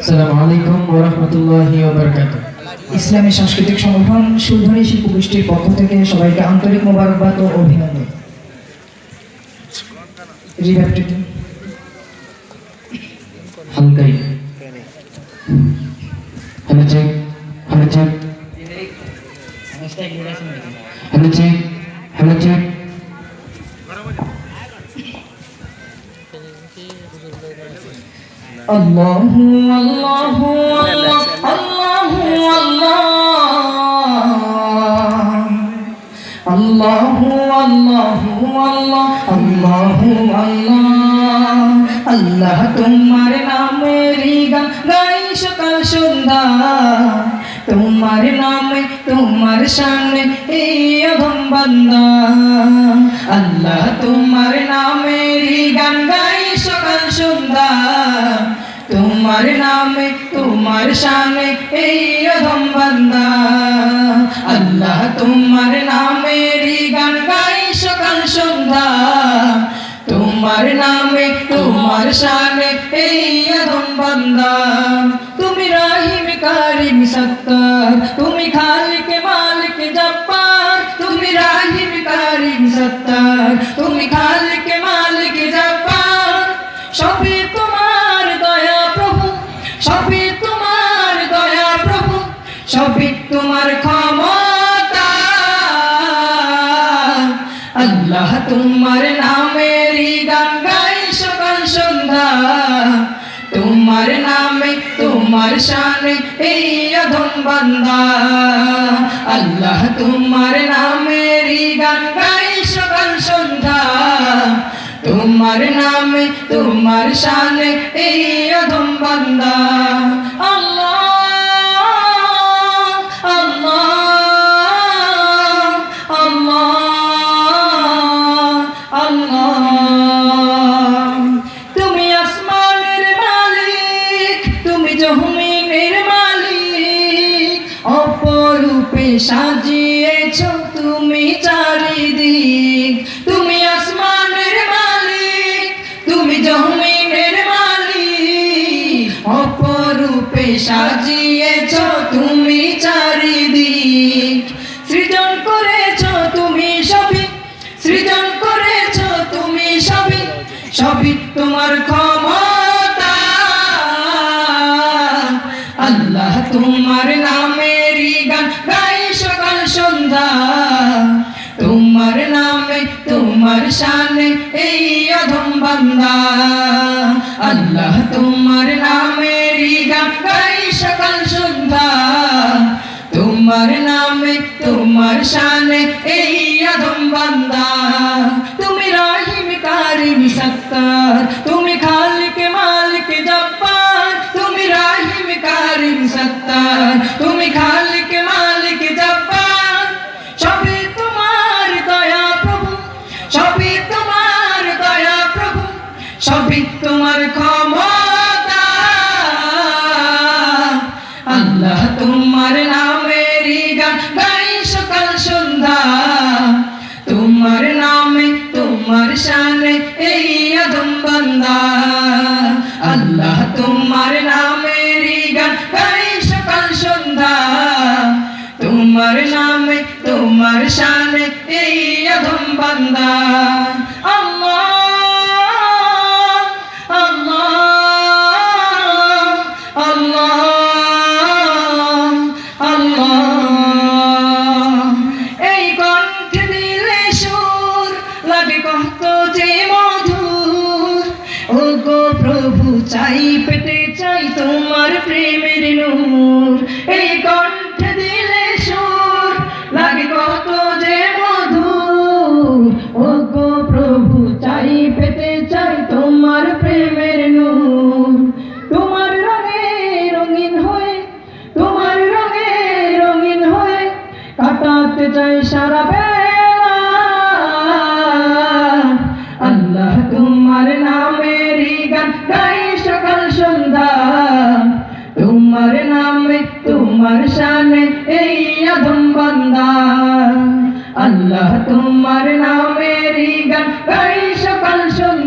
আসসালামু আলাইকুম ওয়া রাহমাতুল্লাহি ওয়া বারাকাতুহু। ইসলামী সাংস্কৃতিক সংগঠন সুরধনী শিল্প গোষ্ঠীর পক্ষ থেকে সবাইকে আন্তরিক মোবারকবাদ ও অভিনন্দন। হালকাই hello check hello check hello check hello check আল্লাহু আল্লাহু আল্লাহু আল্লাহু আল্লাহু আল্লাহু আল্লাহ তোমার নামেরই গান গাই সকাল সন্ধ্যা, তোমার নামে তোমার সামনে এই অধম বান্দা। আল্লাহ তোমার নামেরই গান গাই সকাল সন্ধ্যা, তোমার নামে তোমার সামনে এই অধম বান্দা। আল্লাহ তোমার নামেরই গান গাই সকাল সন্ধ্যা, তোমার নামে তোমার শানে এই অধম বান্দা। তুমি রাহিম কারিম সত্তার, তুমি খালিক মালিক জব্বার। তুমি রাহিম কারিম সত্তার, তুমি খালিক মালিক জব্বার। সবই তোমার দয়া প্রভু, সবই তোমার দয়া প্রভু, সবই তোমার ক্ষমতা। আল্লাহ তোমার নামেরই গান গাই সকাল সন্ধ্যা, তোমার নামে তোমার শানে এই অধম বান্দা। আল্লাহ তোমার নামেরই গান গাই সকাল সন্ধ্যা, তোমার নামে তোমার শানে এই অধম বান্দা। তুমি আসমানের মালিক, তুমি জমিনের মালিক, অপরূপে সাজিয়েছ তুমি চারিদিক। তুমি আসমানের মালিক, তুমি জমিনের মালিক, অপরূপে সাজিয়েছ তুমি চারিদিক। সৃজন করেছ তুমি সবই, সৃজন করেছ তুমি সবই, সবই তোমার ক্ষমতা। আল্লাহ তোমার নামেরই গান গাই সকাল সন্ধ্যা, তোমার নামে তোমার শানে এই অধম বান্দা। আল্লাহ তোমার নামেরই গান গাই সকাল সন্ধ্যা, তোমার নামে তোমার শানে এই অধম বান্দা। তুমি রাহিম কারিম সত্তার, তুমি খালিক মালিক জব্বার। তুমি রাহিম কারিম সত্তার, তুমি খালিক মালিক জব্বার। সবই তোমার দয়া প্রভু, সবই তোমার দয়া প্রভু, সবই তোমার ক্ষমতা। আল্লাহ তোমার নামেরই গান গাই সকাল সন্ধ্যা, তোমার নামে তোমার শানে এই অধম বান্দা। আল্লাহ তোমার নামেরই গান গাই সকাল সন্ধ্যা, তোমার নামে তোমার শানে এই অধম বান্দা। এই কণ্ঠে দিলে সুর লাগে কত যে মধুর। ও গো প্রভু চাই পেতে চাই তোমার প্রেমের নূর। এই কণ্ঠে দিলে সুর লাগে কত যে মধুর। ও গো প্রভু চাই পেতে চাই তোমার প্রেমের নূর। তোমার রঙে রঙিন হয়ে, তোমার রঙে রঙিন হয়ে কাটাতে চাই সারা বেলা। আল্লাহ তোমার নামেরই গান গাই সকাল সন্ধ্যা, তোমার নামে তোমার শানে এই অধম বান্দা। আল্লাহ তোমার নামেরই গান গাই সকাল সন্ধ্যা,